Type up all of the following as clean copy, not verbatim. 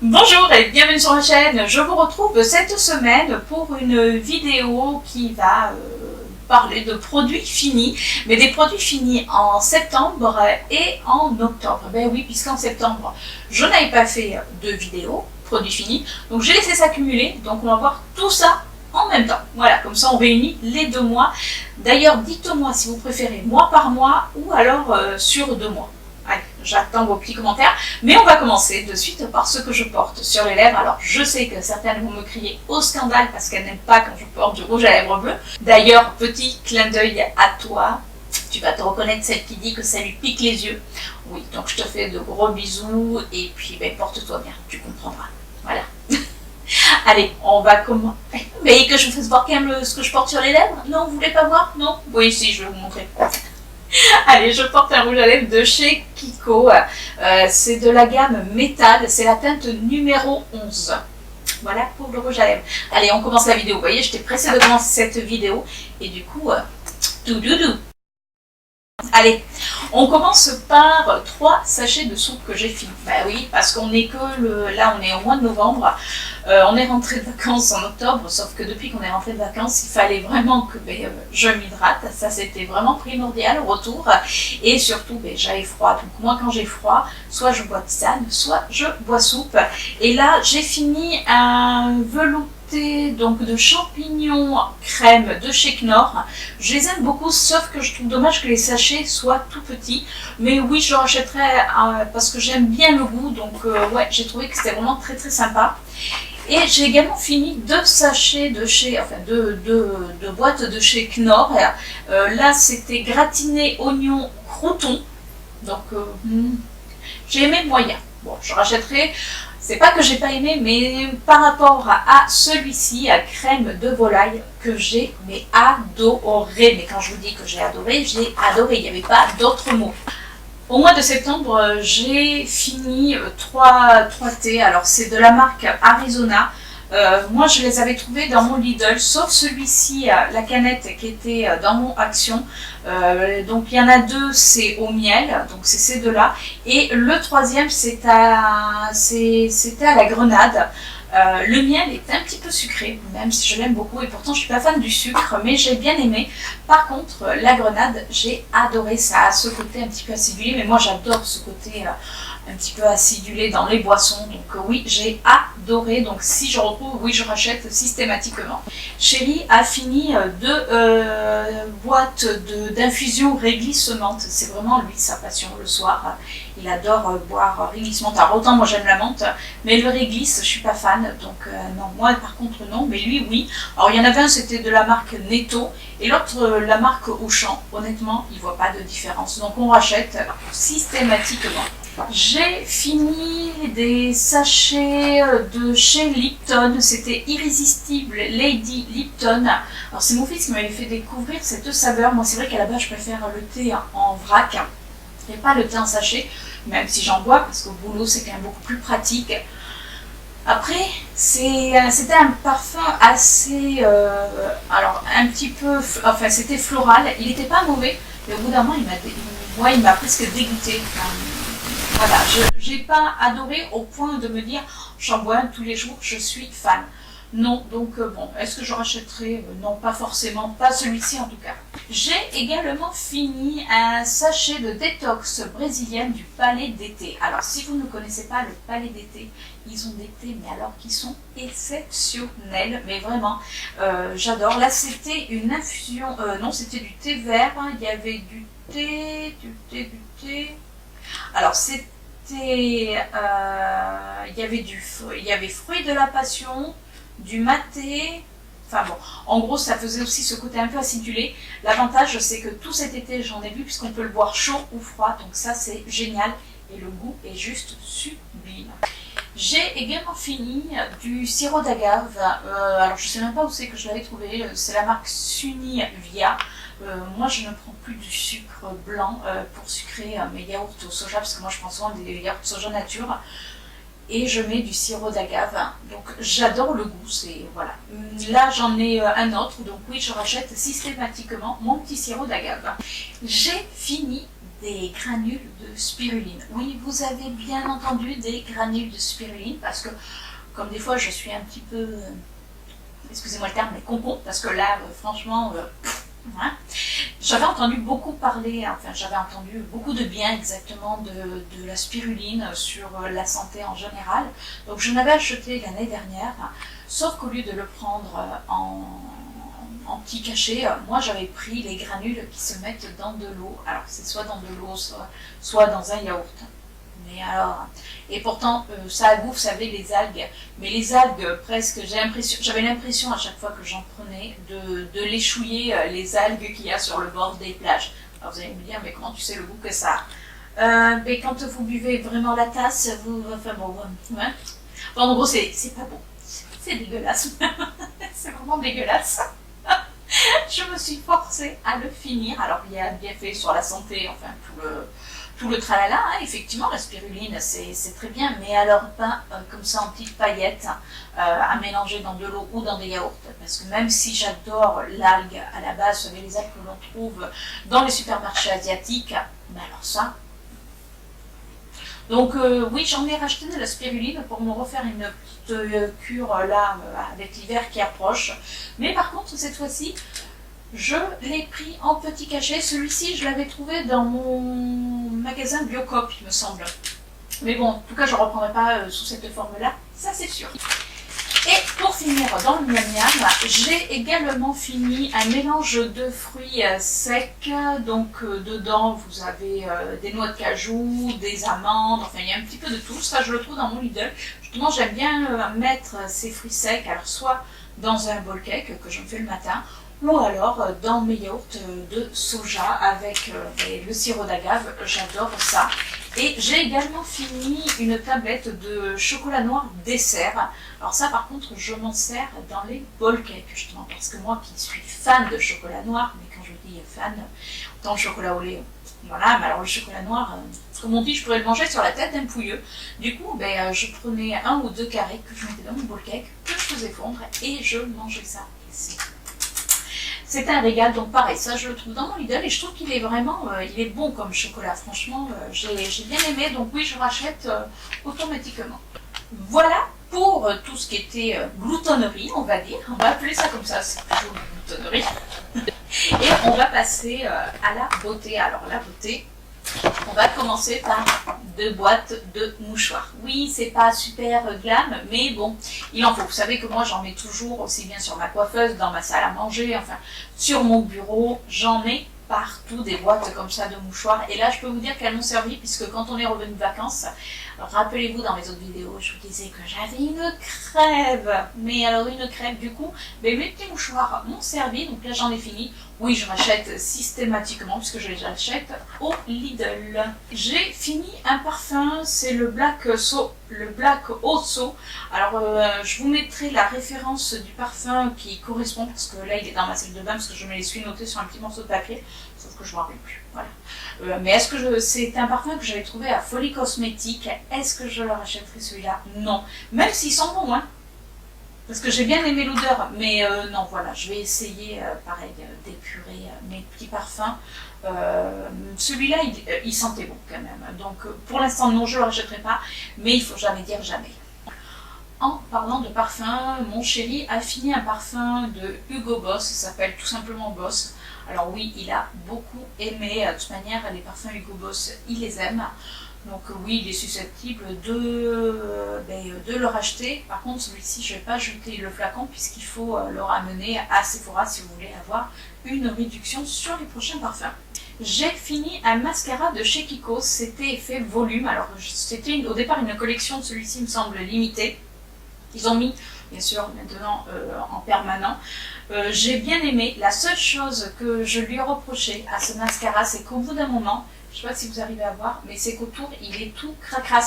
Bonjour et bienvenue sur ma chaîne. Je vous retrouve cette semaine pour une vidéo qui va parler de produits finis, mais des produits finis en septembre et en octobre. Ben oui, puisqu'en septembre, je n'avais pas fait de vidéo produits finis, donc j'ai laissé s'accumuler, donc on va voir tout ça en même temps. Voilà, comme ça on réunit les 2 mois. D'ailleurs, dites-moi si vous préférez mois par mois ou alors sur 2 mois. Allez, j'attends vos petits commentaires, mais on va commencer de suite par ce que je porte sur les lèvres. Alors, je sais que certaines vont me crier au scandale parce qu'elles n'aiment pas quand je porte du rouge à lèvres bleu. D'ailleurs, petit clin d'œil à toi, tu vas te reconnaître celle qui dit que ça lui pique les yeux. Oui, donc je te fais de gros bisous et puis ben, porte-toi bien, tu comprendras. Voilà. Allez, on va comment. Mais que je vous fasse voir quand même ce que je porte sur les lèvres? Non, vous voulez pas voir? Non? Oui, si, je vais vous montrer. Allez, je porte un rouge à lèvres de chez Kiko. C'est de la gamme métal, c'est la teinte numéro 11. Voilà pour le rouge à lèvres. Allez, on commence la vidéo. Vous voyez, j'étais pressée de commencer cette vidéo. Et du coup, tout doudou. Allez, on commence par 3 sachets de soupe que j'ai fini. Bah oui, parce qu'on est que là, on est au mois de novembre. On est rentré de vacances en octobre, sauf que depuis qu'on est rentré de vacances, il fallait vraiment que je m'hydrate. Ça, c'était vraiment primordial au retour. Et surtout, j'avais froid. Donc moi, quand j'ai froid, soit je bois tisane, soit je bois soupe. Et là, j'ai fini un velouté donc de champignons crème de chez Knorr. Je les aime beaucoup, sauf que je trouve dommage que les sachets soient tout petits. Mais oui, je rachèterai parce que j'aime bien le goût. Donc ouais, j'ai trouvé que c'était vraiment très très sympa. Et j'ai également fini 2 sachets de chez, enfin 2 boîtes de chez Knorr. Là, c'était gratiné oignon crouton. Donc, j'ai aimé moyen. Bon, je rachèterai. C'est pas que j'ai pas aimé, mais par rapport à celui-ci, à crème de volaille, que j'ai adoré. Mais quand je vous dis que j'ai adoré, il n'y avait pas d'autres mots. Au mois de septembre, j'ai fini 3 thés. Alors, c'est de la marque Arizona. Moi, je les avais trouvés dans mon Lidl, sauf celui-ci, la canette qui était dans mon Action. Donc, il y en a 2, c'est au miel, donc c'est ces 2-là. Et le 3e, c'était à la grenade. Le miel est un petit peu sucré, même si je l'aime beaucoup, et pourtant je suis pas fan du sucre, mais j'ai bien aimé. Par contre, la grenade, j'ai adoré, ça a ce côté un petit peu acidulé, mais moi j'adore ce côté un petit peu acidulé dans les boissons, donc oui, j'ai adoré. Donc si je retrouve, oui, je rachète systématiquement. Chéri a fini 2 boîtes d'infusion réglisse menthe, c'est vraiment lui sa passion le soir. Il adore boire réglisse menthe. Alors autant moi j'aime la menthe, mais le réglisse je suis pas fan, donc non, moi par contre non, mais lui oui. Alors il y en avait un, c'était de la marque Netto, et l'autre la marque Auchan. Honnêtement, il voit pas de différence, donc on rachète systématiquement. J'ai fini des sachets de chez Lipton, c'était Irrésistible Lady Lipton. Alors c'est mon fils qui m'avait fait découvrir cette saveur. Moi c'est vrai qu'à la base je préfère le thé en vrac et pas le thé en sachet, même si j'en bois parce qu'au boulot c'est quand même beaucoup plus pratique. Après, c'était un parfum assez, alors un petit peu, enfin c'était floral, il n'était pas mauvais, mais au bout d'un moment il m'a presque dégoûté. Voilà, je n'ai pas adoré au point de me dire j'en bois un tous les jours, je suis fan. Non, donc bon, est-ce que je rachèterai? Non, pas forcément, pas celui-ci en tout cas. J'ai également fini un sachet de détox brésilienne du Palais d'été. Alors si vous ne connaissez pas le Palais d'été, ils ont des thés, mais alors qui sont exceptionnels, mais vraiment, j'adore. Là c'était une infusion, non c'était du thé vert, hein. Il y avait du thé. Alors c'était, il y avait fruits de la passion, du maté, enfin bon, en gros ça faisait aussi ce côté un peu acidulé. L'avantage c'est que tout cet été j'en ai bu puisqu'on peut le boire chaud ou froid, donc ça c'est génial et le goût est juste sublime. J'ai également fini du sirop d'agave, alors je sais même pas où c'est que je l'avais trouvé, c'est la marque Sunivia. Moi je ne prends plus du sucre blanc pour sucrer mes yaourts au soja, parce que moi je prends souvent des yaourts soja nature, et je mets du sirop d'agave, donc j'adore le goût, c'est voilà. Là j'en ai un autre, donc oui je rachète systématiquement mon petit sirop d'agave. J'ai fini des granules de spiruline. Oui, vous avez bien entendu, des granules de spiruline, parce que comme des fois je suis un petit peu, excusez-moi le terme, mais concon, parce que là, franchement, hein, j'avais entendu beaucoup parler, enfin j'avais entendu beaucoup de bien exactement de la spiruline sur la santé en général. Donc je l'avais acheté l'année dernière, sauf qu'au lieu de le prendre en petit cachet, moi j'avais pris les granules qui se mettent dans de l'eau. Alors c'est soit dans de l'eau, soit dans un yaourt. Mais alors, et pourtant ça a goût, vous savez, les algues. Mais les algues, presque, j'avais l'impression à chaque fois que j'en prenais de l'échouiller les algues qu'il y a sur le bord des plages. Alors vous allez me dire, mais comment tu sais le goût que ça a mais quand vous buvez vraiment la tasse, enfin bon, ouais. Bon, en gros c'est pas bon, c'est dégueulasse. C'est vraiment dégueulasse. Je me suis forcée à le finir. Alors il y a bien fait sur la santé, enfin tout le tralala, hein. Effectivement la spiruline c'est très bien, mais alors pas comme ça en petites paillettes à mélanger dans de l'eau ou dans des yaourts, parce que même si j'adore l'algue à la base, vous savez les algues que l'on trouve dans les supermarchés asiatiques, mais alors ça. Donc oui, j'en ai racheté de la spiruline pour me refaire une petite cure là avec l'hiver qui approche. Mais par contre cette fois-ci, je l'ai pris en petit cachet. Celui-ci, je l'avais trouvé dans mon magasin Biocop, il me semble. Mais bon, en tout cas, je ne reprendrai pas sous cette forme-là, ça c'est sûr. Et pour finir dans le miam miam, j'ai également fini un mélange de fruits secs. Donc dedans, vous avez des noix de cajou, des amandes, enfin il y a un petit peu de tout. Ça, je le trouve dans mon Lidl. Justement, j'aime bien mettre ces fruits secs, alors soit dans un bol cake que je me fais le matin, ou alors dans mes yaourts de soja avec le sirop d'agave, j'adore ça. Et j'ai également fini une tablette de chocolat noir dessert. Alors ça par contre je m'en sers dans les bowl cakes justement, parce que moi qui suis fan de chocolat noir, mais quand je dis fan, autant le chocolat au lait, voilà, mais alors le chocolat noir, comme on dit, je pourrais le manger sur la tête d'un pouilleux. Du coup, je prenais un ou deux carrés que je mettais dans mon bowl cake, que je faisais fondre, et je mangeais ça ici. C'est un régal, donc pareil, ça je le trouve dans mon Lidl et je trouve qu'il est vraiment, il est bon comme chocolat, franchement, j'ai bien aimé, donc oui, je rachète automatiquement. Voilà pour tout ce qui était gloutonnerie, on va dire, on va appeler ça comme ça, c'est toujours gloutonnerie. Et on va passer à la beauté. Alors la beauté, on va commencer par 2 boîtes de mouchoirs. Oui, c'est pas super glam, mais bon, il en faut. Vous savez que moi j'en mets toujours, aussi bien sur ma coiffeuse, dans ma salle à manger, enfin sur mon bureau, j'en ai partout des boîtes comme ça de mouchoirs. Et là, je peux vous dire qu'elles m'ont servi, puisque quand on est revenu de vacances, rappelez-vous dans mes autres vidéos, je vous disais que j'avais une crève. Mais alors une crève, du coup, mes petits mouchoirs m'ont servi, donc là j'en ai fini. Oui, je rachète systématiquement, puisque je les achète au Lidl. J'ai fini un parfum, c'est le Black Osso. Alors, je vous mettrai la référence du parfum qui correspond, parce que là, il est dans ma salle de bain, parce que je me les suis notés sur un petit morceau de papier, sauf que je ne m'en rappelle plus. Voilà. Mais est-ce que c'est un parfum que j'avais trouvé à Folie Cosmétique? Est-ce que je le rachèterai celui-là? Non. Même s'ils sont bons, hein. Parce que j'ai bien aimé l'odeur, mais non, voilà, je vais essayer, pareil, d'épurer mes petits parfums. Celui-là, il sentait bon quand même. Donc, pour l'instant, non, je ne le rachèterai pas, mais il ne faut jamais dire jamais. En parlant de parfum, mon chéri a fini un parfum de Hugo Boss, ça s'appelle tout simplement Boss. Alors oui, il a beaucoup aimé, de toute manière, les parfums Hugo Boss, il les aime. Donc oui, il est susceptible de le racheter. Par contre, celui-ci, je ne vais pas jeter le flacon puisqu'il faut le ramener à Sephora si vous voulez avoir une réduction sur les prochains parfums. J'ai fini un mascara de chez Kiko, c'était effet volume. Alors c'était au départ une collection, de celui-ci me semble limitée. Ils ont mis, bien sûr, maintenant en permanent. J'ai bien aimé. La seule chose que je lui ai reproché à ce mascara, c'est qu'au bout d'un moment, je ne sais pas si vous arrivez à voir, mais c'est qu'autour, il est tout cracra.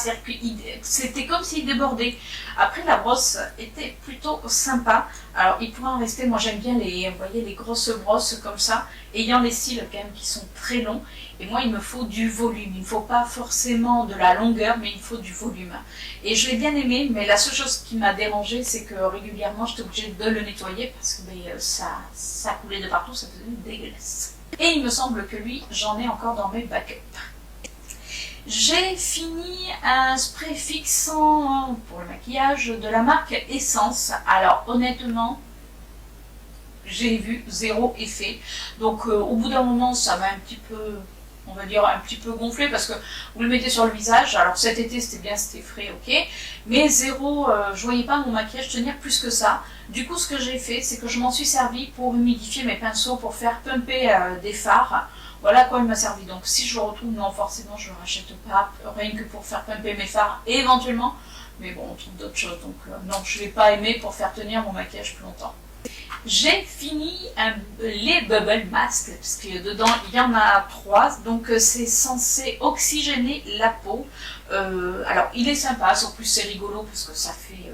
C'était comme s'il débordait. Après, la brosse était plutôt sympa. Alors, il pourrait en rester. Moi, j'aime bien vous voyez, les grosses brosses comme ça, ayant les cils quand même qui sont très longs. Et moi, il me faut du volume. Il ne faut pas forcément de la longueur, mais il faut du volume. Et je l'ai bien aimé, mais la seule chose qui m'a dérangée, c'est que régulièrement, j'étais obligée de le nettoyer parce que ça coulait de partout, ça faisait dégueulasse. Et il me semble que lui, j'en ai encore dans mes backups. J'ai fini un spray fixant pour le maquillage de la marque Essence. Alors honnêtement, j'ai vu zéro effet. Donc au bout d'un moment, ça m'a un petit peu, on va dire, un petit peu gonflé parce que vous le mettez sur le visage. Alors cet été, c'était bien, c'était frais, ok. Mais zéro, je voyais pas mon maquillage tenir plus que ça. Du coup, ce que j'ai fait, c'est que je m'en suis servi pour humidifier mes pinceaux, pour faire pumper des fards. Voilà à quoi il m'a servi. Donc si je le retrouve, non, forcément, je ne le rachète pas, rien que pour faire pumper mes fards, et éventuellement. Mais bon, on trouve d'autres choses. Donc non, je ne l'ai pas aimé pour faire tenir mon maquillage plus longtemps. J'ai fini les Bubble Masks, parce que dedans il y en a 3, donc c'est censé oxygéner la peau. Alors il est sympa, en plus c'est rigolo parce que ça fait,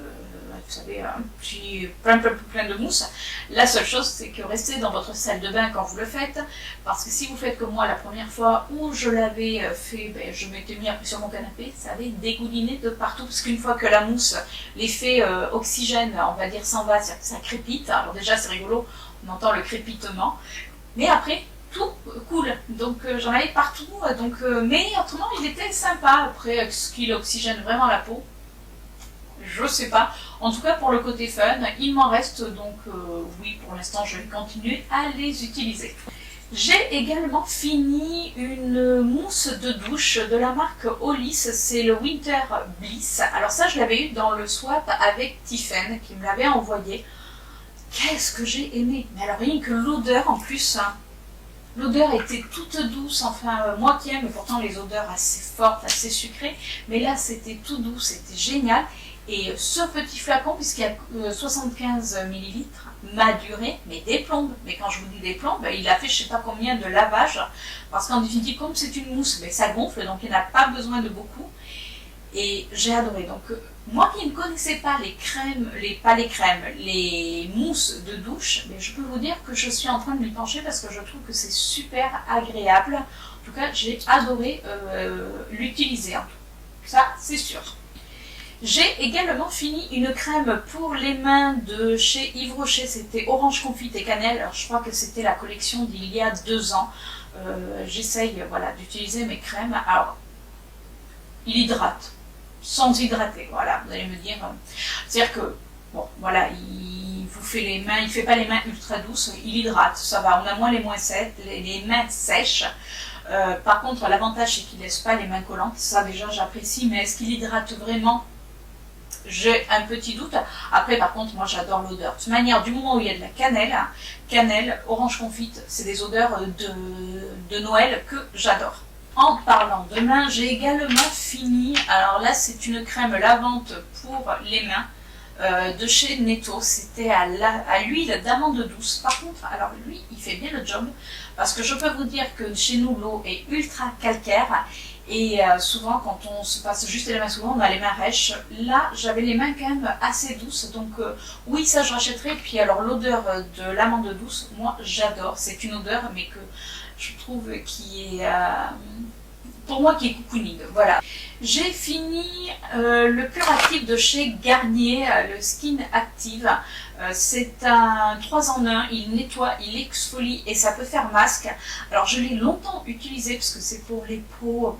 vous savez, un petit plein de mousse. La seule chose, c'est que restez dans votre salle de bain quand vous le faites, parce que si vous faites comme moi la première fois où je l'avais fait, ben, je m'étais mis après sur mon canapé, ça avait dégouliné de partout, parce qu'une fois que la mousse, l'effet oxygène, on va dire, s'en va, ça crépite. Alors déjà c'est rigolo, on entend le crépitement, mais après tout coule, donc j'en avais partout, donc, mais autrement il était sympa. Après, est-ce qu'il oxygène vraiment la peau? Je sais pas. En tout cas, pour le côté fun, il m'en reste, donc oui, pour l'instant, je vais continuer à les utiliser. J'ai également fini une mousse de douche de la marque Hollis, c'est le Winter Bliss. Alors ça, je l'avais eu dans le swap avec Tiffen, qui me l'avait envoyé. Qu'est-ce que j'ai aimé! Mais alors rien que l'odeur en plus, hein. L'odeur était toute douce, enfin moi qui aime, mais pourtant les odeurs assez fortes, assez sucrées, mais là c'était tout doux, c'était génial. Et ce petit flacon, puisqu'il y a 75 ml, m'a duré, mais des plombes. Mais quand je vous dis des plombes, il a fait je sais pas combien de lavages, parce qu'en définitive, comme c'est une mousse, mais ça gonfle, donc il n'a pas besoin de beaucoup. Et j'ai adoré. Donc moi qui ne connaissais pas les crèmes, les mousses de douche, mais je peux vous dire que je suis en train de m'y pencher parce que je trouve que c'est super agréable. En tout cas, j'ai adoré l'utiliser. Ça, c'est sûr. J'ai également fini une crème pour les mains de chez Yves Rocher, c'était orange confite et cannelle. Alors, je crois que c'était la collection d'il y a 2 ans. J'essaye voilà, d'utiliser mes crèmes. Alors, il hydrate, sans hydrater, voilà, vous allez me dire. C'est-à-dire que, bon, voilà, il vous fait les mains, il fait pas les mains ultra douces, il hydrate, ça va, on a moins les mains sèches. Par contre, l'avantage, c'est qu'il laisse pas les mains collantes, ça déjà j'apprécie, mais est-ce qu'il hydrate vraiment? J'ai un petit doute. Après, par contre, moi j'adore l'odeur. De toute manière, du moment où il y a de la cannelle, orange confite, c'est des odeurs de Noël que j'adore. En parlant de mains, j'ai également fini, alors là c'est une crème lavante pour les mains de chez Netto, c'était à l'huile d'amande douce. Par contre, alors lui, il fait bien le job, parce que je peux vous dire que chez nous, l'eau est ultra calcaire, et souvent quand on se passe juste les mains, souvent on a les mains rêches. Là, j'avais les mains quand même assez douces, donc oui, ça je rachèterai. Puis alors l'odeur de l'amande douce, moi j'adore, c'est une odeur, mais que je trouve qui est, pour moi, qui est cocooning, voilà. J'ai fini le curatif de chez Garnier, le Skin Active. C'est un 3 en 1, il nettoie, il exfolie et ça peut faire masque. Alors je l'ai longtemps utilisé parce que c'est pour les peaux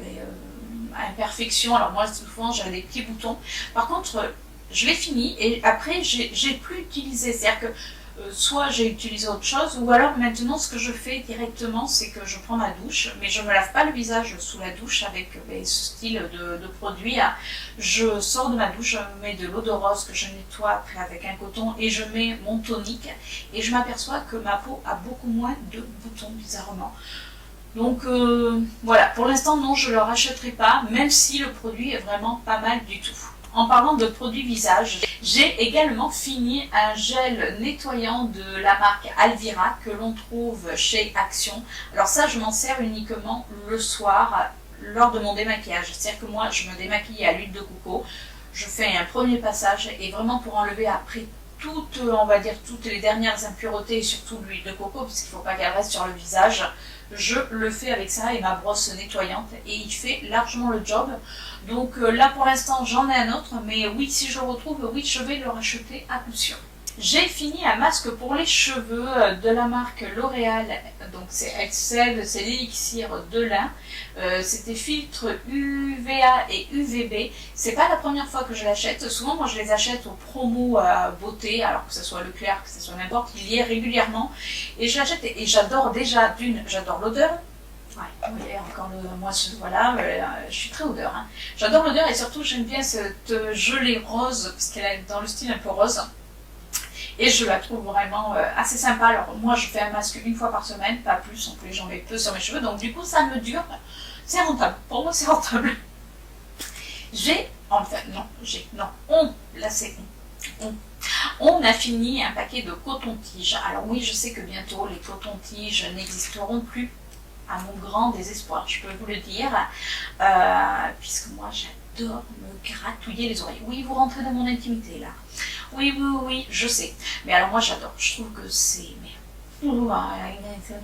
à imperfection. Alors moi souvent j'avais des petits boutons. Par contre je l'ai fini et après j'ai plus utilisé. C'est-à-dire que soit j'ai utilisé autre chose, ou alors maintenant ce que je fais directement, c'est que je prends ma douche, mais je ne me lave pas le visage sous la douche avec ce style de produit. Je sors de ma douche, je mets de l'eau de rose que je nettoie après avec un coton et je mets mon tonique et je m'aperçois que ma peau a beaucoup moins de boutons, bizarrement. Donc voilà, pour l'instant non, je ne le rachèterai pas, même si le produit est vraiment pas mal du tout. En parlant de produits visage, j'ai également fini un gel nettoyant de la marque Alvira que l'on trouve chez Action. Alors ça, je m'en sers uniquement le soir lors de mon démaquillage. C'est-à-dire que moi, je me démaquille à l'huile de coco, je fais un premier passage et vraiment pour enlever après toutes, on va dire, toutes les dernières impuretés et surtout l'huile de coco, puisqu'il ne faut pas qu'elle reste sur le visage, je le fais avec ça et ma brosse nettoyante et il fait largement le job. Donc là pour l'instant j'en ai un autre, mais oui, si je le retrouve, oui, je vais le racheter à coup sûr. J'ai fini un masque pour les cheveux de la marque L'Oréal, donc c'est Excel, c'est l'élixir de lin. C'était filtre UVA et UVB. C'est pas la première fois que je l'achète. Souvent, moi, je les achète aux promos à beauté, alors que ce soit Leclerc, que ce soit n'importe, il y est régulièrement. Et je l'achète et j'adore déjà, j'adore l'odeur. Ouais, vous voyez, encore moi, voilà, je suis très odeur. Hein. J'adore l'odeur et surtout, j'aime bien cette gelée rose, parce qu'elle est dans le style un peu rose. Et je la trouve vraiment assez sympa. Alors moi je fais un masque une fois par semaine, pas plus, en plus j'en mets peu sur mes cheveux, donc du coup ça me dure, c'est rentable, pour moi c'est rentable. Là c'est on a fini un paquet de coton-tiges. Alors oui, je sais que bientôt les coton-tiges n'existeront plus, à mon grand désespoir, je peux vous le dire, puisque moi j'adore me gratouiller les oreilles. Oui, vous rentrez dans mon intimité là. Oui, je sais. Mais alors moi j'adore, je trouve que c'est...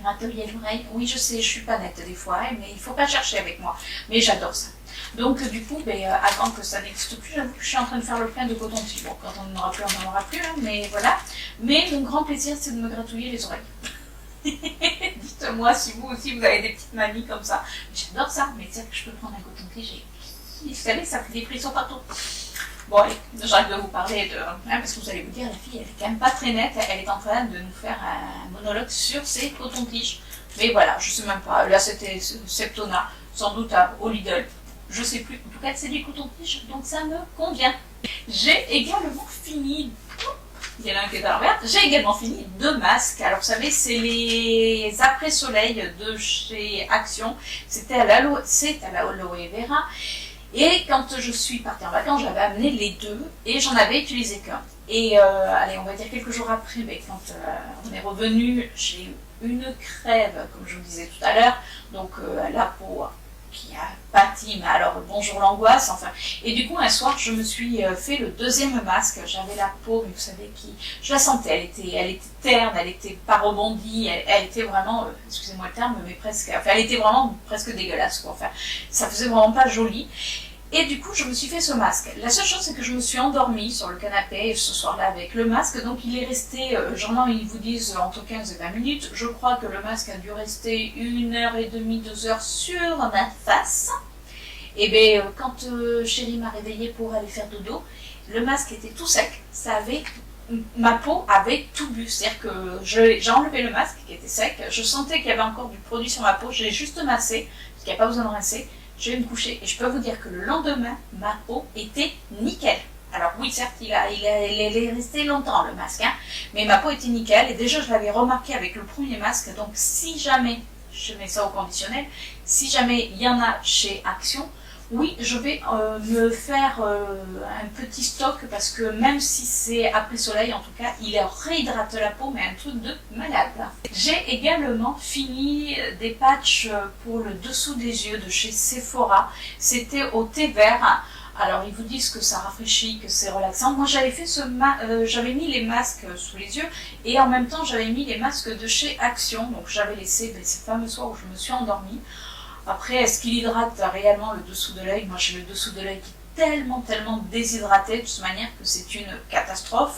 gratouiller l'oreille. Oui, je sais, je suis pas nette des fois, mais il faut pas chercher avec moi. Mais j'adore ça. Donc du coup, avant que ça n'existe plus, j'avoue que je suis en train de faire le plein de coton-tige. Bon, quand on n'en aura plus, on n'en aura plus, hein, mais voilà. Mais mon grand plaisir, c'est de me gratouiller les oreilles. Dites-moi si vous aussi vous avez des petites manies comme ça. J'adore ça, mais c'est vrai que je peux prendre un coton-tige et vous savez, ça fait des frissons partout. Bon, allez, j'arrête de vous parler de... Hein, parce que vous allez vous dire, la fille, elle est quand même pas très nette, elle est en train de nous faire un monologue sur ses cotons-tiges. Mais voilà, je sais même pas, là c'était Septona, sans doute au Lidl, je sais plus, en tout cas c'est des cotons-tiges, donc ça me convient. J'ai également fini... Il y en a un qui est à l'envers. J'ai également fini 2 masques. Alors, vous savez, c'est les après-soleil de chez Action. C'est à l'aloe vera. Et quand je suis partie en vacances, j'avais amené les 2 et j'en avais utilisé qu'un. Et allez, on va dire quelques jours après, quand on est revenu, j'ai eu une crève, comme je vous disais tout à l'heure. Donc, la peau qui a pâti, mais alors bonjour l'angoisse, enfin. Et du coup, un soir, je me suis fait le 2e masque. J'avais la peau, mais vous savez, je la sentais, elle était terne, elle était pas rebondie, elle était vraiment, excusez-moi le terme, mais presque, enfin, elle était vraiment presque dégueulasse, quoi. Enfin, ça faisait vraiment pas joli. Et du coup, je me suis fait ce masque. La seule chose, c'est que je me suis endormie sur le canapé ce soir-là avec le masque. Donc, il est resté, généralement, ils vous disent entre 15 et 20 minutes. Je crois que le masque a dû rester 1h30, 2 heures sur ma face. Et bien, quand chérie m'a réveillée pour aller faire dodo, le masque était tout sec. Ma peau avait tout bu. C'est-à-dire que j'ai enlevé le masque qui était sec. Je sentais qu'il y avait encore du produit sur ma peau. Je l'ai juste massé, parce qu'il n'y a pas besoin de rincer. Je vais me coucher et je peux vous dire que le lendemain, ma peau était nickel. Alors oui, certes, il est resté longtemps le masque, hein, mais ma peau était nickel et déjà je l'avais remarqué avec le premier masque. Donc si jamais, je mets ça au conditionnel, si jamais il y en a chez Action, oui, je vais me faire un petit stock parce que même si c'est après soleil, en tout cas, il réhydrate la peau, mais un truc de malade. J'ai également fini des patchs pour le dessous des yeux de chez Sephora. C'était au thé vert. Alors ils vous disent que ça rafraîchit, que c'est relaxant. Moi j'avais fait j'avais mis les masques sous les yeux et en même temps j'avais mis les masques de chez Action. Donc j'avais laissé ce fameux soir où je me suis endormie. Après, est-ce qu'il hydrate réellement le dessous de l'œil? Moi, j'ai le dessous de l'œil qui est tellement déshydraté de toute manière que c'est une catastrophe.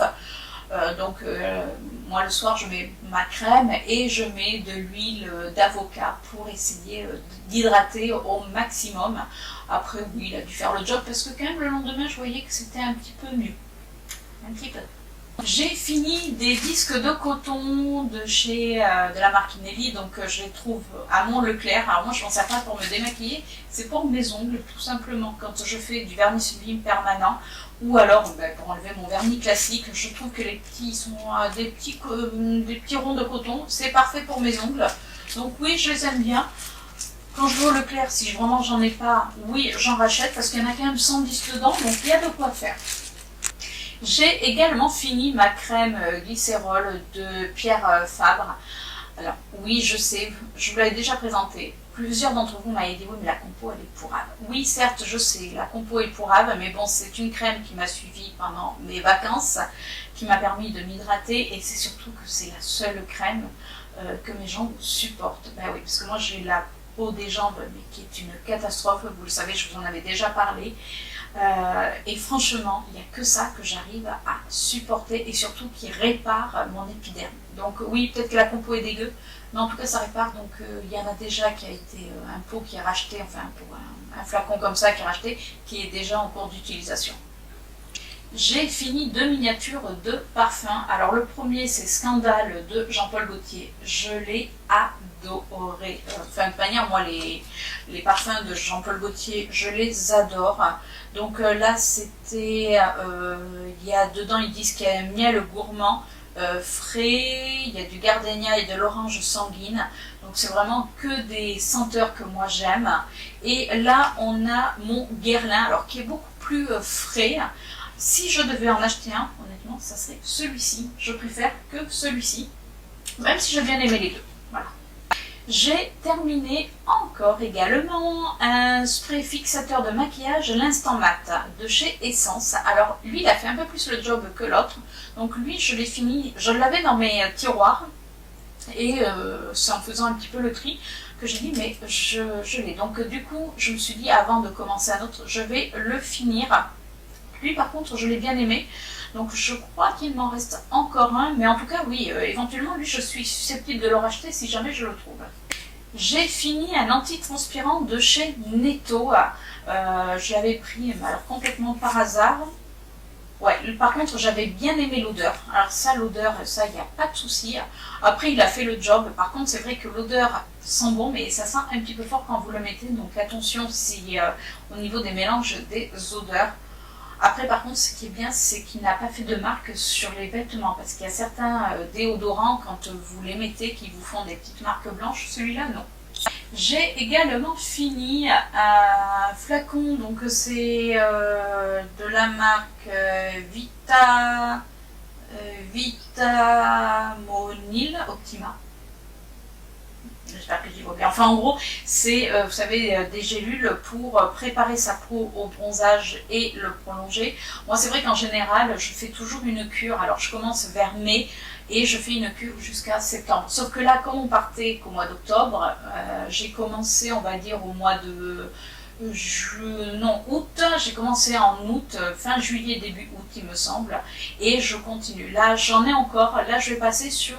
Moi, le soir, je mets ma crème et je mets de l'huile d'avocat pour essayer d'hydrater au maximum. Après, oui, il a dû faire le job parce que quand même, le lendemain, je voyais que c'était un petit peu mieux. Un petit peu. J'ai fini des disques de coton de chez de la marque Nelly, donc je les trouve à mon Leclerc. Alors moi je m'en sers pas pour me démaquiller, c'est pour mes ongles tout simplement quand je fais du vernis sublime permanent ou alors pour enlever mon vernis classique. Je trouve que les petits sont des petits ronds de coton, c'est parfait pour mes ongles. Donc oui, je les aime bien. Quand je vais au Leclerc, si vraiment j'en ai pas, oui j'en rachète parce qu'il y en a quand même 110 dedans, donc il y a de quoi faire. J'ai également fini ma crème glycérol de Pierre Fabre. Alors oui, je sais, je vous l'avais déjà présentée. Plusieurs d'entre vous m'avaient dit oui mais la compo elle est pourrave. Oui certes je sais, la compo est pourrave, mais bon c'est une crème qui m'a suivie pendant mes vacances, qui m'a permis de m'hydrater et c'est surtout que c'est la seule crème que mes jambes supportent. Ben oui, parce que moi j'ai la peau des jambes mais qui est une catastrophe, vous le savez, je vous en avais déjà parlé. Et franchement, il n'y a que ça que j'arrive à supporter et surtout qui répare mon épiderme. Donc oui, peut-être que la compo est dégueu, mais en tout cas ça répare. Donc il y en a déjà qui a été un pot qui est racheté, enfin un flacon comme ça qui est racheté, qui est déjà en cours d'utilisation. J'ai fini 2 miniatures de parfums. Alors le premier c'est Scandale de Jean-Paul Gaultier. Je l'ai adoré. Enfin de manière, moi les parfums de Jean-Paul Gaultier, je les adore. Donc là c'était, il y a dedans, ils disent qu'il y a un miel gourmand, frais, il y a du gardénia et de l'orange sanguine. Donc c'est vraiment que des senteurs que moi j'aime. Et là on a mon Guerlain, alors qui est beaucoup plus frais. Si je devais en acheter un, honnêtement, ça serait celui-ci. Je préfère que celui-ci, même si j'ai bien aimé les deux. Voilà. J'ai terminé encore également un spray fixateur de maquillage l'Instant Mat de chez Essence. Alors lui, il a fait un peu plus le job que l'autre. Donc lui, je l'ai fini, je l'avais dans mes tiroirs. Et c'est en faisant un petit peu le tri que j'ai dit, mais je l'ai. Donc du coup, je me suis dit, avant de commencer un autre, je vais le finir. Lui par contre je l'ai bien aimé, donc je crois qu'il m'en reste encore un, mais en tout cas oui, éventuellement lui je suis susceptible de le racheter si jamais je le trouve. J'ai fini un anti-transpirant de chez Netto, je l'avais pris mais alors complètement par hasard. Ouais, par contre j'avais bien aimé l'odeur, alors ça l'odeur, ça il n'y a pas de souci. Après il a fait le job, par contre c'est vrai que l'odeur sent bon mais ça sent un petit peu fort quand vous le mettez, donc attention si au niveau des mélanges des odeurs. Après, par contre, ce qui est bien, c'est qu'il n'a pas fait de marque sur les vêtements, parce qu'il y a certains déodorants, quand vous les mettez, qui vous font des petites marques blanches. Celui-là, non. J'ai également fini un flacon, donc c'est de la marque Vitamonil Optima. J'espère que j'y vois bien. Enfin, en gros, c'est, vous savez, des gélules pour préparer sa peau au bronzage et le prolonger. Moi, c'est vrai qu'en général, je fais toujours une cure. Alors, je commence vers mai et je fais une cure jusqu'à septembre. Sauf que là, comme on partait qu'au mois d'octobre, j'ai commencé, on va dire, au mois de août, j'ai commencé en août, fin juillet, début août il me semble, et je continue. Là j'en ai encore, là je vais passer sur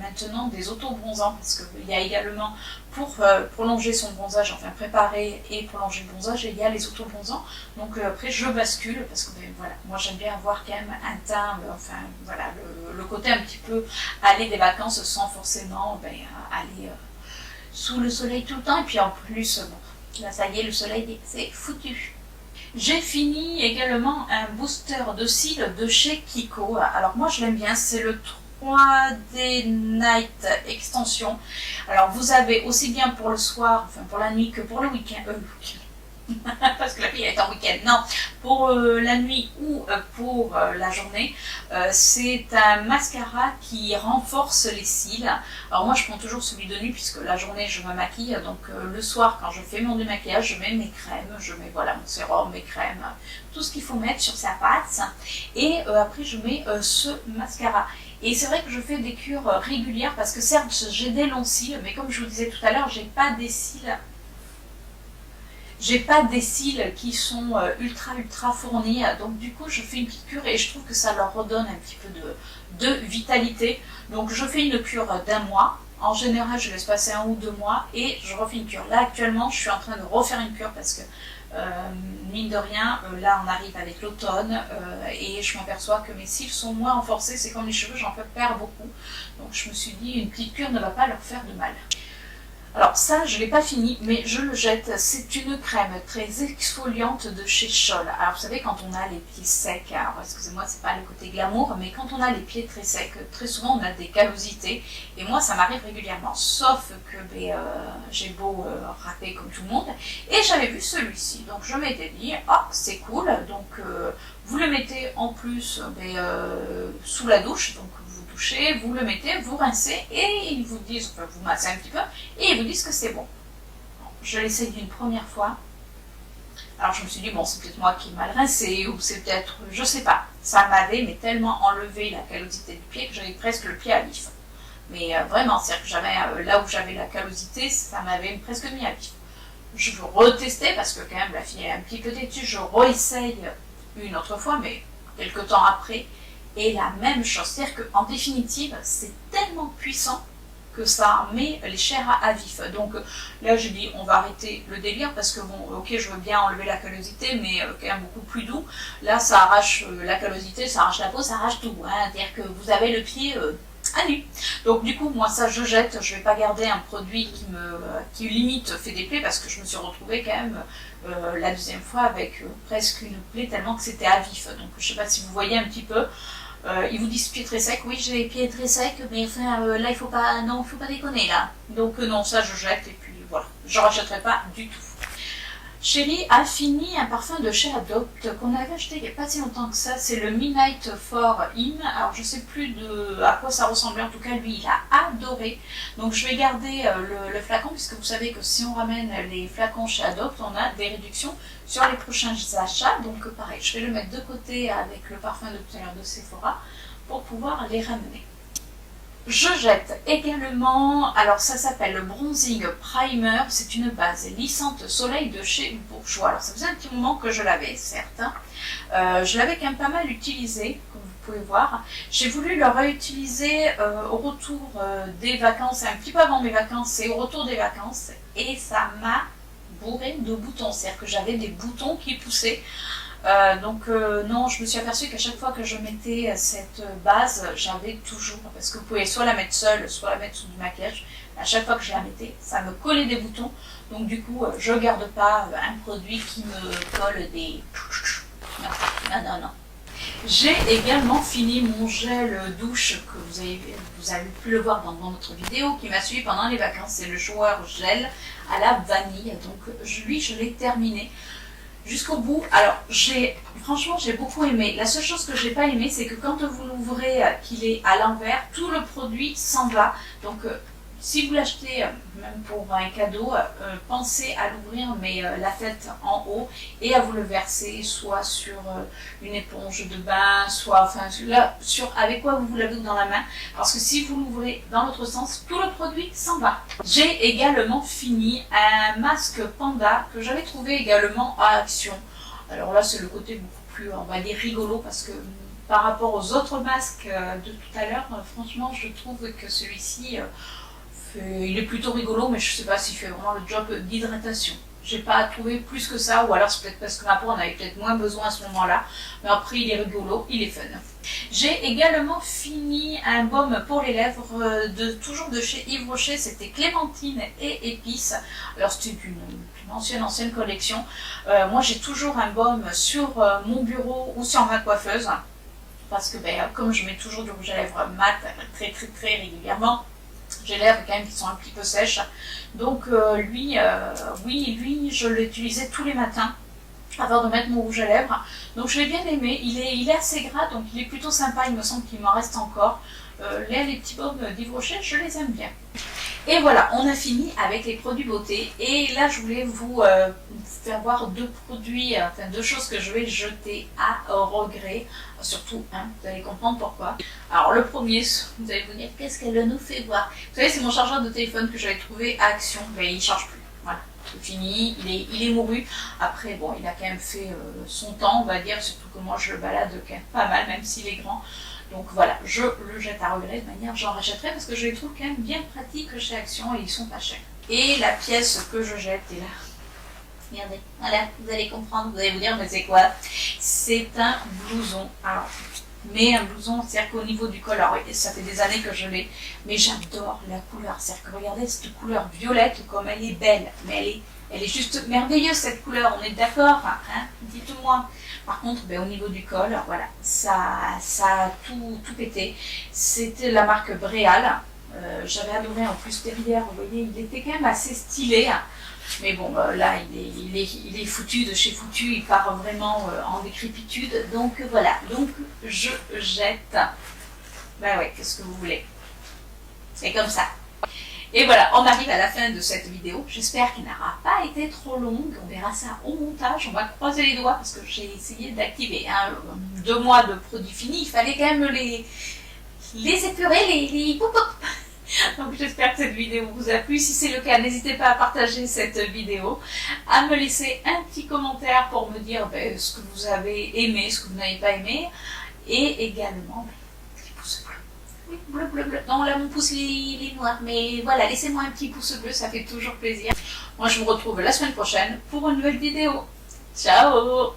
maintenant des auto-bronzants, parce qu'il y a également pour prolonger son bronzage, enfin préparer et prolonger le bronzage, il y a les auto-bronzants, donc après je bascule, parce que ben, voilà, moi j'aime bien avoir quand même un teint, enfin voilà, le côté un petit peu aller des vacances sans forcément aller sous le soleil tout le temps, et puis en plus, bon, là, ça y est, le soleil, c'est foutu. J'ai fini également un booster de cils de chez Kiko. Alors moi, je l'aime bien, c'est le 3D Night Extension. Alors vous avez aussi bien pour le soir, enfin pour la nuit que pour le week-end. Parce que la fille est en week-end. Non, pour la nuit ou pour la journée, c'est un mascara qui renforce les cils. Alors moi je prends toujours celui de nuit puisque la journée je me maquille, donc le soir quand je fais mon démaquillage, je mets mes crèmes, je mets voilà mon sérum, mes crèmes, tout ce qu'il faut mettre sur sa patte, et après je mets ce mascara. Et c'est vrai que je fais des cures régulières parce que certes j'ai des longs cils, mais comme je vous disais tout à l'heure, j'ai pas des cils qui sont ultra fournis, donc du coup je fais une petite cure et je trouve que ça leur redonne un petit peu de vitalité. Donc je fais une cure d'un mois, en général je laisse passer 1 ou 2 mois et je refais une cure. Là actuellement je suis en train de refaire une cure parce que mine de rien, là on arrive avec l'automne et je m'aperçois que mes cils sont moins renforcés, c'est comme les cheveux, j'en perds beaucoup. Donc je me suis dit une petite cure ne va pas leur faire de mal. Alors ça, je ne l'ai pas fini, mais je le jette. C'est une crème très exfoliante de chez Scholl. Alors vous savez, quand on a les pieds secs, alors excusez-moi, c'est pas le côté glamour, mais quand on a les pieds très secs, très souvent on a des callosités. Et moi, ça m'arrive régulièrement, sauf que j'ai beau râper comme tout le monde. Et j'avais vu celui-ci, donc je m'étais dit, ah c'est cool, donc vous le mettez en plus sous la douche, donc touchez, vous le mettez, vous rincez et ils vous disent, enfin vous massez un petit peu et ils vous disent que c'est bon. Je l'essaye d'une première fois. Alors je me suis dit bon c'est peut-être moi qui ai mal rincé ou c'est peut-être, je sais pas. Ça m'avait mais tellement enlevé la callosité du pied que j'avais presque le pied à vif. Mais vraiment, c'est-à-dire que j'avais là où j'avais la callosité, ça m'avait presque mis à vif. je veux retester parce que quand même la fille est un petit peu têtue, je réessaye une autre fois, mais quelques temps après, et la même chose. C'est-à-dire qu'en définitive, c'est tellement puissant que ça met les chairs à vif. Donc là, j'ai dit, on va arrêter le délire parce que bon, ok, je veux bien enlever la callosité, mais quand même beaucoup plus doux. Là, ça arrache la callosité, ça arrache la peau, ça arrache tout. Hein. C'est-à-dire que vous avez le pied à nu. Donc du coup, moi, ça, je jette. Je vais pas garder un produit qui limite fait des plaies parce que je me suis retrouvée quand même la deuxième fois avec presque une plaie tellement que c'était à vif. Donc je sais pas si vous voyez un petit peu. Ils vous disent pied très sec, oui j'ai les pieds très secs, mais enfin là il faut pas, non, faut pas déconner là. Donc non, ça je jette et puis voilà, je ne rachèterai pas du tout. Chérie a fini un parfum de chez Adopt qu'on avait acheté il n'y a pas si longtemps que ça, c'est le Midnight for Him. Alors je sais plus à quoi ça ressemblait, en tout cas lui il a adoré. Donc je vais garder le flacon puisque vous savez que si on ramène les flacons chez Adopt, on a des réductions sur les prochains achats. Donc pareil, je vais le mettre de côté avec le parfum de tout à l'heure de Sephora pour pouvoir les ramener. Je jette également, alors ça s'appelle le Bronzing Primer, c'est une base lissante soleil de chez Bourjois. Alors ça faisait un petit moment que je l'avais, certes. Je l'avais quand même pas mal utilisé, comme vous pouvez voir. J'ai voulu le réutiliser au retour des vacances, un petit peu avant mes vacances et au retour des vacances. Et ça m'a bourré de boutons, c'est-à-dire que j'avais des boutons qui poussaient. Non, je me suis aperçue qu'à chaque fois que je mettais cette base, j'avais toujours, parce que vous pouvez soit la mettre seule, soit la mettre sous du maquillage, à chaque fois que je la mettais, ça me collait des boutons, donc du coup, je garde pas un produit qui me colle des... Non. J'ai également fini mon gel douche, que vous avez pu le voir dans notre vidéo, qui m'a suivi pendant les vacances, c'est le Shower Gel à la vanille, donc lui, je l'ai terminé jusqu'au bout. Alors, franchement, j'ai beaucoup aimé. La seule chose que j'ai pas aimé, c'est que quand vous l'ouvrez, qu'il est à l'envers, tout le produit s'en va. Donc, si vous l'achetez, même pour un cadeau, pensez à l'ouvrir, mais la tête en haut, et à vous le verser, soit sur une éponge de bain, soit, enfin, là, avec quoi vous l'avez dans la main, parce que si vous l'ouvrez dans l'autre sens, tout le produit s'en va. J'ai également fini un masque panda que j'avais trouvé également à Action. Alors là, c'est le côté beaucoup plus, on va dire, rigolo, parce que par rapport aux autres masques de tout à l'heure, franchement, je trouve que celui-ci... il est plutôt rigolo, mais je sais pas s'il fait vraiment le job d'hydratation. J'ai pas trouvé plus que ça, ou alors c'est peut-être parce que ma peau en avait peut-être moins besoin à ce moment-là. Mais après, il est rigolo, il est fun. J'ai également fini un baume pour les lèvres, toujours de chez Yves Rocher. C'était Clémentine et Épices. Alors c'était une ancienne collection. Moi, j'ai toujours un baume sur mon bureau ou sur ma coiffeuse. Parce que comme je mets toujours du rouge à lèvres mat très régulièrement, j'ai les lèvres quand même qui sont un petit peu sèches. Donc lui, je l'utilisais tous les matins avant de mettre mon rouge à lèvres. Donc je l'ai bien aimé. Il est assez gras, donc il est plutôt sympa. Il me semble qu'il m'en reste encore. Les petits baumes d'Yves Rocher, je les aime bien. Et voilà, on a fini avec les produits beauté. Et là, je voulais vous faire voir deux produits, enfin deux choses que je vais jeter à regret. Surtout, vous allez comprendre pourquoi. Alors le premier, vous allez vous dire, qu'est-ce qu'elle nous fait voir? Vous savez, c'est mon chargeur de téléphone que j'avais trouvé à Action. Mais il ne charge plus. Voilà, c'est fini, il est mouru. Après, bon, il a quand même fait son temps, on va dire. Surtout que moi, je le balade quand même pas mal, même s'il est grand. Donc voilà, je le jette à regret, de manière j'en rachèterai parce que je les trouve quand même bien pratiques chez Action et ils sont pas chers. Et la pièce que je jette est là. Regardez, voilà, vous allez comprendre, vous allez vous dire mais c'est quoi? C'est un blouson. Alors, mais un blouson, c'est-à-dire qu'au niveau du col, alors ça fait des années que je l'ai, mais j'adore la couleur. C'est-à-dire que regardez cette couleur violette comme elle est belle, mais elle est juste merveilleuse cette couleur, on est d'accord, hein? Dites-moi. Par contre, au niveau du col, voilà, ça a tout pété. C'était la marque Bréal. J'avais adoré en plus derrière, vous voyez, il était quand même assez stylé. Mais bon, là, il est foutu de chez foutu, il part vraiment en décrépitude. Donc voilà, donc je jette. Ouais, qu'est-ce que vous voulez? C'est comme ça. Et voilà, on arrive à la fin de cette vidéo. J'espère qu'elle n'aura pas été trop longue. On verra ça au montage. On va croiser les doigts parce que j'ai essayé d'activer 2 mois de produits finis. Il fallait quand même les épurer, les pop-pop. Donc j'espère que cette vidéo vous a plu. Si c'est le cas, n'hésitez pas à partager cette vidéo, à me laisser un petit commentaire pour me dire ce que vous avez aimé, ce que vous n'avez pas aimé, et également un petit pouce bleu. Oui, bleu, bleu, bleu. Non, là mon pouce il est noir, mais voilà, laissez-moi un petit pouce bleu, ça fait toujours plaisir. Moi je vous retrouve la semaine prochaine pour une nouvelle vidéo. Ciao!